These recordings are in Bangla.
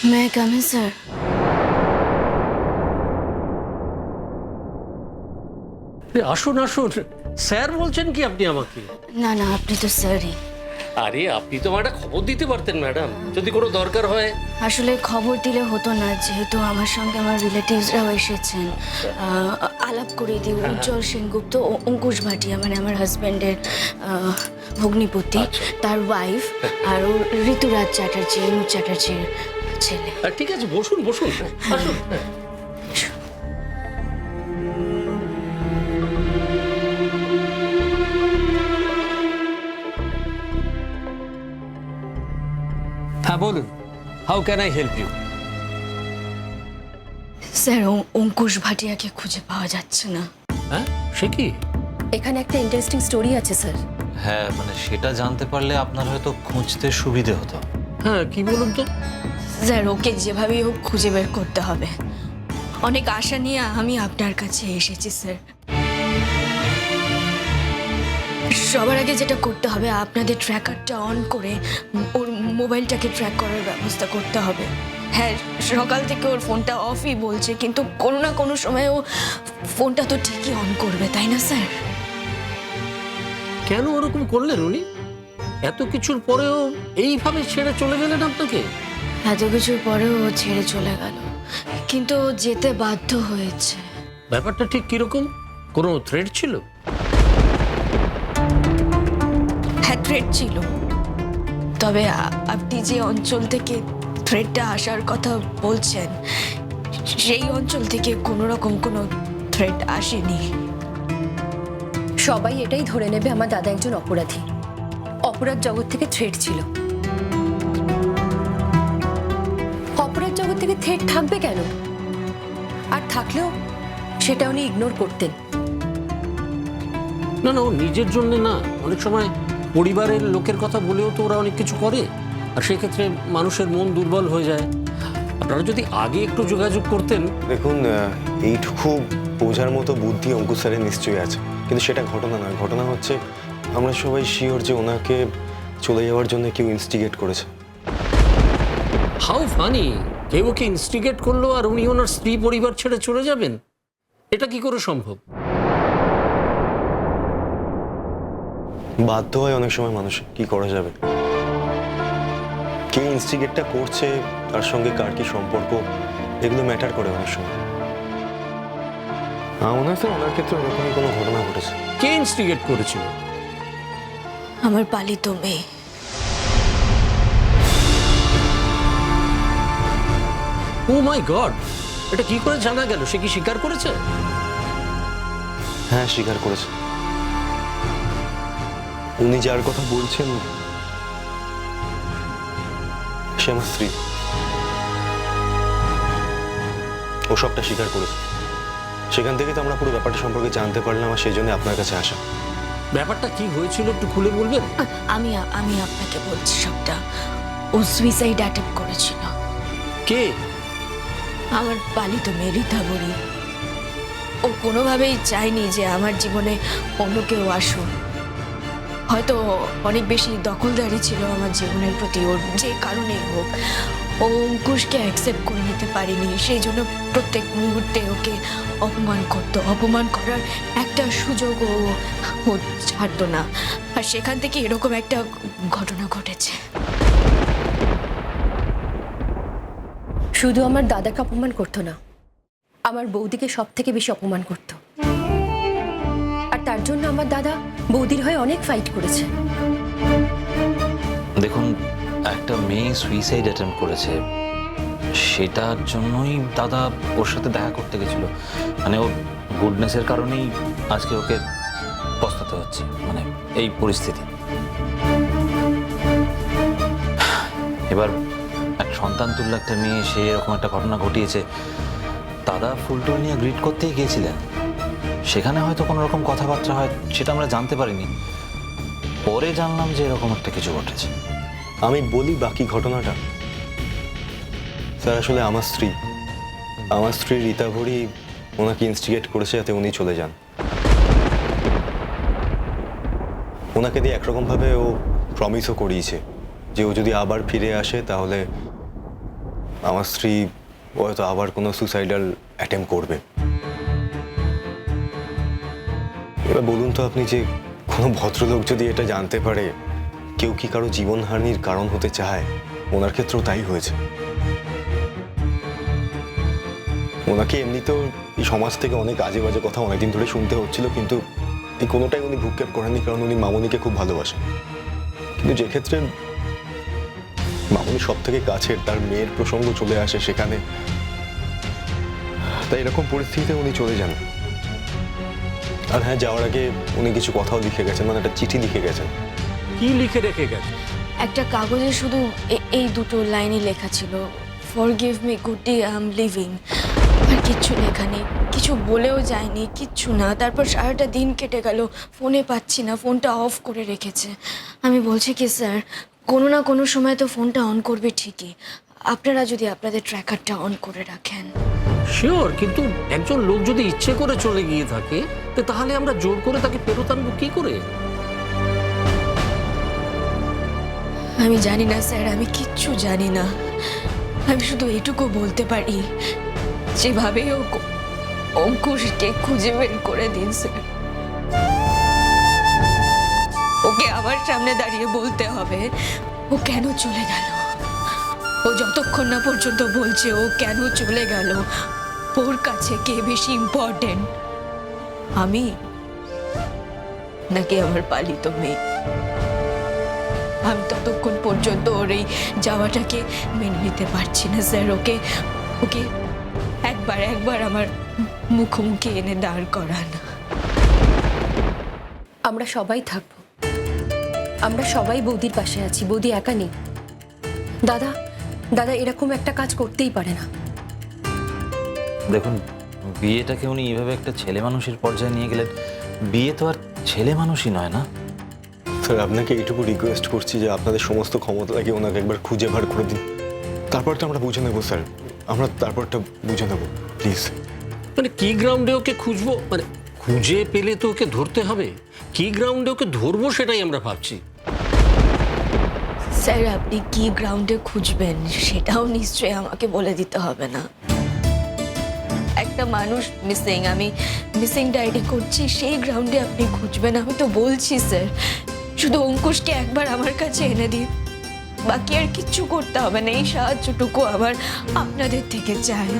मैं कम है सर? আসুন আসুন, স্যার বলছেন কি আপনি আমাকে? না না, আপনি তো স্যারই। আরে আপনি তো আমার একটা খবর দিতে পারতেন ম্যাডাম, যদি কোনো দরকার হয়। আসলে খবর দিলে হতো না, যেহেতু আমার সঙ্গে আমার রিলেটিভসরাও এসেছেন। আলাপ করে দিই, উজ্জ্বল সেনগুপ্ত ও অঙ্কুশ ভাটিয়া, মানে আমার হাজব্যান্ডের ভগ্নিপতি, আচ্ছা। তার ওয়াইফ, আর ও ঋতুরাজ চ্যাটার্জি, অনুজ চ্যাটার্জির ছেলে। ঠিক আছে, বসুন বসুন, আসুন। হ্যাঁ বলুন, how can I help you? Sir, Ankush ভাটিয়াকে খুঁজে পাওয়া যাচ্ছে না। হ্যাঁ, সে কি? এখানে একটা ইন্টারেস্টিং স্টোরি আছে স্যার। হ্যাঁ মানে সেটা জানতে পারলে আপনার হয়তো খুঁজতে সুবিধে হতো। হ্যাঁ, কি বলুন তো? স্যার, ওকে যেভাবেই হোক খুঁজে বের করতে হবে। অনেক আশা নিয়ে আমি আপনার কাছে এসেছি স্যার। সবার আগে যেটা করতে হবে, আপনাদের ট্র্যাকারটা অন করে ওর মোবাইলটাকে ট্র্যাক করার ব্যবস্থা করতে হবে। হ্যাঁ, সকাল থেকে ওর ফোনটা অফই বলছে, কিন্তু কোনো না কোনো সময় ও ফোনটা তো ঠিকই অন করবে, তাই না স্যার? কেন ওরকম করলেন উনি? এত কিছুর পরেও এইভাবে ছেড়ে চলে গেলেন আপনাকে? এত কিছুর পরেও ও ছেড়ে চলে গেল, কিন্তু ও যেতে বাধ্য হয়েছে। ব্যাপারটা ঠিক কিরকম? কোনো থ্রেড ছিল? হ্যাঁ, থ্রেড ছিল, তবে আপনি যে অঞ্চল থেকে থ্রেডটা আসার কথা বলছেন, সেই অঞ্চল থেকে কোনো রকম কোনো থ্রেড আসেনি। সবাই এটাই ধরে নেবে আমার দাদা একজন অপরাধী। অপরাধ জগৎ থেকে থ্রেট ছিল। অপরাধ জগৎ থেকে থ্রেট থাকবে কেন? আর থাকলেও সেটা উনি ইগনোর করতেন। না না, ও নিজের জন্য না, অনেক সময় পরিবারের লোকের কথা বলেও তো ওরা অনেক কিছু করে, আর সেক্ষেত্রে মানুষের মন দুর্বল হয়ে যায়। আপনারা যদি আগে একটু যোগাযোগ করতেন। দেখুন, এইটুকু বোঝার মতো বুদ্ধি অঙ্কুশ স্যারের নিশ্চয়ই আছে, কিন্তু সেটা ঘটনা নয়। ঘটনা হচ্ছে আমরা সবাই শিওর যে ওনাকে চলে যাওয়ার জন্য কেউ ইনস্টিগেট করেছে। How funny! কেউ ওকে ইনস্টিগেট করলো আর উনি ওনার স্ত্রী পরিবার ছেড়ে চলে যাবেন? এটা কি করে সম্ভব? বাধ্য হয় অনেক সময় মানুষ, কি করা যাবে? কে ইনস্টিগেটটা করছে, তার সঙ্গে কার কি সম্পর্ক, এগুলো ম্যাটার করে অনেক সময়। আমার মনে হয় স্যার ওনার ক্ষেত্রে ওরকমই কোনো ঘটনা ঘটেছে। কে ইনস্টিগেট করেছিল? আমার পালিত মেয়ে। ও মাই গড! এটা কি করে জানা গেল? সে কি স্বীকার করেছে? হ্যাঁ, স্বীকার করেছে। উনি যার কথা বলছেন সে আমার স্ত্রী। ও সবটা স্বীকার করেছে। সেখান থেকে তো আমরা পুরো ব্যাপারটা সম্পর্কে জানতে পারলাম, আর সেই জন্য আপনার কাছে আসা। ব্যাপারটা কি হয়েছিল একটু খুলে বলবেন? আমি আমি আপনাকে বলছি সবটা। ও সুইসাইড অ্যাটেম্প করেছিল। কে? আমার পালিত মেয়ে ঋতাবরী। ও কোনোভাবেই চায়নি যে আমার জীবনে অন্য কেউ আসুক। হয়তো অনেক বেশি দখলদারি ছিল আমার জীবনের প্রতি, ওর যে কারণেই হোক। ও অঙ্কুশকে অ্যাকসেপ্ট করে নিতে পারেনি, সেই জন্য প্রত্যেক মুহূর্তে ওকে অপমান করতো। অপমান করার একটা সুযোগ ও ছাড়তো না, আর সেখান থেকে এরকম একটা ঘটনা ঘটেছে। শুধু আমার দাদাকে অপমান করতো না, আমার বৌদিকে সব থেকে বেশি অপমান করতো। আর তার জন্য আমার দাদা বৌদির হয়ে অনেক ফাইট করেছে। দেখুন, একটা মেয়ে সুইসাইড অ্যাটেম্প করেছে, সেটার জন্যই দাদা ওর সাথে দেখা করতে গেছিল। মানে ওর গুডনেসের কারণেই আজকে ওকে পস্তাতে হচ্ছে, মানে এই পরিস্থিতি। এবার এক সন্তান তুল্য একটা মেয়ে, সে এরকম একটা ঘটনা ঘটিয়েছে। দাদা ফুলটুল নিয়ে গ্রিট করতেই গিয়েছিলেন, সেখানে হয়তো কোনো রকম কথাবার্তা হয়, সেটা আমরা জানতে পারিনি। পরে জানলাম যে এরকম একটা কিছু ঘটেছে। আমি বলি বাকি ঘটনাটা। স্যার, আসলে আমার স্ত্রী ঋতাভরী ওনাকে ইনস্টিগেট করেছে যাতে উনি চলে যান। ওনাকে দিয়ে একরকমভাবে ও প্রমিসও করিয়েছে যে ও যদি আবার ফিরে আসে তাহলে আমার স্ত্রী হয়তো আবার কোনো সুসাইডাল অ্যাটেম্প করবে। এবার বলুন তো আপনি, যে কোনো ভদ্রলোক যদি এটা জানতে পারে কেউ কি কারো জীবনহানির কারণ হতে চায়, ওনার ক্ষেত্রেও তাই হয়েছে। ওনাকে এমনিতেও এই সমাজ থেকে অনেক আজে বাজে কথা অনেকদিন ধরে শুনতে হচ্ছিল, কিন্তু এই কোনোটাই উনি ভ্রুক্ষেপ করেননি, কারণ উনি মামনিকে খুব ভালোবাসেন। কিন্তু যে ক্ষেত্রে মামনি সব থেকে কাছের, তার মেয়ের প্রসঙ্গ চলে আসে সেখানে, তাই এরকম পরিস্থিতিতে উনি চলে যান। আর হ্যাঁ, যাওয়ার আগে উনি কিছু কথাও লিখে গেছেন, মানে একটা চিঠি লিখে গেছেন। কি লিখে রেখে গেছে? একটা কাগজে শুধু এই দুটো লাইনই লেখা ছিল, forgive me Guddi, I am leaving. আর কিচ্ছু লেখা নেই, কিছু বলেও যায়নি, কিচ্ছু না। তারপর সারাটা দিন কেটে গেল, ফোনে পাচ্ছি না, ফোনটা অফ করে রেখেছে। আমি বলছি কি স্যার, কোনো না কোনো সময় তো ফোনটা অন করবে ঠিকই, আপনারা যদি আপনাদের ট্র্যাকারটা অন করে রাখেন। শিওর, কিন্তু একজন লোক যদি ইচ্ছে করে চলে গিয়ে থাকে, তো তাহলে আমরা জোর করে তাকে ফেরত আনবো কি করে? আমি জানি না স্যার, আমি কিচ্ছু জানি না। আমি শুধু এটুকু বলতে পারি, যেভাবে হোক অঙ্কুশকে খুঁজে বের করে দিন স্যার। ওকে আমার সামনে দাঁড়িয়ে বলতে হবে ও কেন চলে গেল। ও যতক্ষণ না পর্যন্ত বলছে ও কেন চলে গেল, ওর কাছে কে বেশি ইম্পর্টেন্ট, আমি নাকি আমার পালিত মেয়ে? আমি ততক্ষণ পর্যন্ত ওর এই যাওয়াটাকে মেনে নিতে পারছি না স্যার। ওকে ওকে একবার আমার মুখোমুখি এনে দাঁড় করান। আমরা সবাই থাকবো, আমরা সবাই বৌদির পাশে আছি। বৌদি একা নেই। দাদা দাদা এরকম একটা কাজ করতেই পারে না। দেখুন, বিয়েটাকে উনি এইভাবে একটা ছেলে মানুষের পর্যায়ে নিয়ে গেলেন। বিয়ে তো আর ছেলে মানুষই নয় না। স্যার, আপনাকে এইটুকু রিকোয়েস্ট করছি যে আপনাদের সমস্ত ক্ষমতা লাগে ওনাকে একবার খুঁজে বার করে দিন। তারপরটা আমরা বুঝে নেবো স্যার, আমরা তারপরটা বুঝে নেবো, প্লিজ। মানে কি গ্রাউন্ডে ওকে খুঁজবো? মানে খুঁজে পেলে তো ওকে ধরতে হবে, কি গ্রাউন্ডে ওকে ধরবো সেটাই আমরা ভাবছি। স্যার, আপনি কি গ্রাউন্ডে খুঁজবেন সেটাও নিশ্চয়ই আমাকে বলে দিতে হবে না। একটা মানুষ মিসিং, আমি মিসিং ডায়েরি করছি, সেই গ্রাউন্ডে আপনি খুঁজবেন। আমি তো বলছি স্যার, শুধু অঙ্কুশকে একবার আমার কাছে এনে দিন, বাকি আর কিচ্ছু করতে হবে না। এই সাহায্যটুকু আমার আপনাদের থেকে চাই।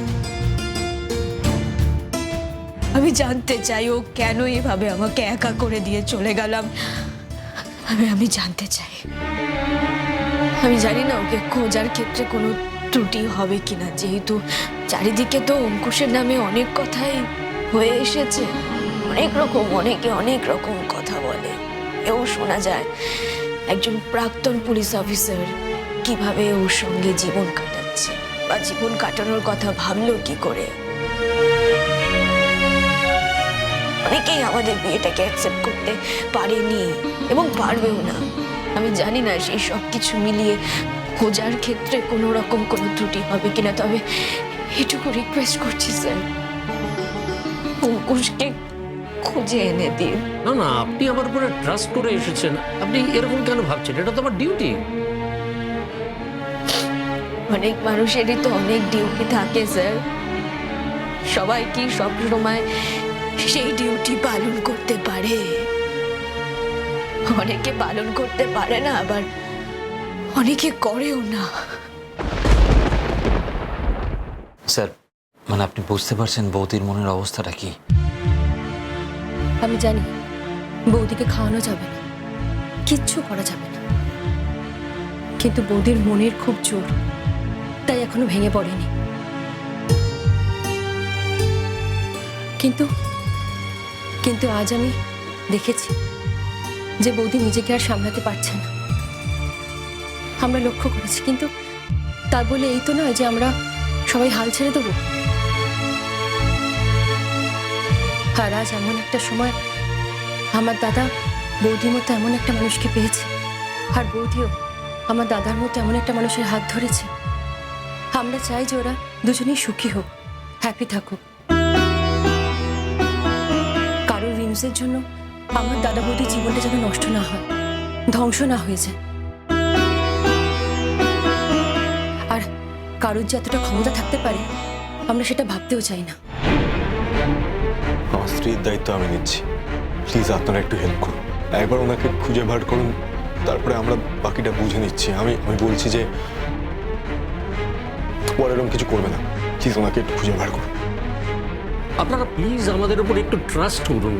আমি জানতে চাই ও কেন এভাবে আমাকে একা করে দিয়ে চলে গেলাম। আমি জানতে চাই। আমি জানি না ওকে খোঁজার ক্ষেত্রে কোনো ত্রুটি হবে কিনা, যেহেতু চারিদিকে তো অঙ্কুশের নামে অনেক কথাই হয়ে এসেছে, অনেকে অনেক রকম কথা বলে। এও শোনা যায় একজন প্রাক্তন পুলিশ অফিসার কিভাবে ওর সঙ্গে জীবন কাটাচ্ছে, বা জীবন কাটানোর কথা ভাবলো কি করে। অনেকেই আমাদের বিয়েটাকে অ্যাকসেপ্ট করতে পারেনি এবং পারবেও না। আমি জানি না সেই সব কিছু মিলিয়ে খোঁজার ক্ষেত্রে কোনো রকম কোনো ত্রুটি হবে কিনা, তবে এটুকু রিকোয়েস্ট করছি স্যার, অঙ্কুশকে খুঁজে এনে দিন। না না, আপনি আমার উপরে ট্রাস্ট করে এসেছেন, আপনি এরকম কেন ভাবছেন? এটা তো আমার ডিউটি। অনেক মানুষেরই তো অনেক ডিউটি থাকে স্যার, সবাই কি সব সময় সেই ডিউটি পালন করতে পারে? অনেকে পালন করতে পারে না, আবার অনেকে করেও না। স্যার, মানে আপনি বুঝতে পারছেন বৌদির মনের অবস্থাটা কি? আমি জানি বৌদিকে খাওয়ানো যাবে না, কিচ্ছু করা যাবে না, কিন্তু বৌদির মনের খুব জোর, তাই এখনো ভেঙে পড়েনি। কিন্তু কিন্তু আজ আমি দেখেছি যে বৌদি নিজেকে আর সামলাতে পারছে না। আমরা লক্ষ্য করেছি, কিন্তু তা বলে এই তো নয় যে আমরা সবাই হাল ছেড়ে দেবো। আর আজ এমন একটা সময় আমার দাদা বৌদির মতো এমন একটা মানুষকে পেয়েছে, আর বৌদিও আমার দাদার মতো এমন একটা মানুষের হাত ধরেছে। আমরা চাই যে ওরা দুজনেই সুখী হোক, হ্যাপি থাকুক। কারোর রিমসের জন্য আমার দাদা বৌদির জীবনটা যেন নষ্ট না হয়, ধ্বংস না হয়ে যায়। আর কারোর যে এতটা ক্ষমতা থাকতে পারে আমরা সেটা ভাবতেও চাই না। আমার স্ত্রীর দায়িত্ব আমি নিচ্ছি, প্লিজ আপনারা একটু হেল্প করুন, একবার ওনাকে খুঁজে বার করুন, তারপরে আমরা বাকিটা বুঝে নিচ্ছি। আমি বলছি যে ও আর এরকম কিছু করবে না, প্লিজ ওনাকে একটু খুঁজে বার করুন। আপনারা প্লিজ আমাদের উপর একটু ট্রাস্ট করুন।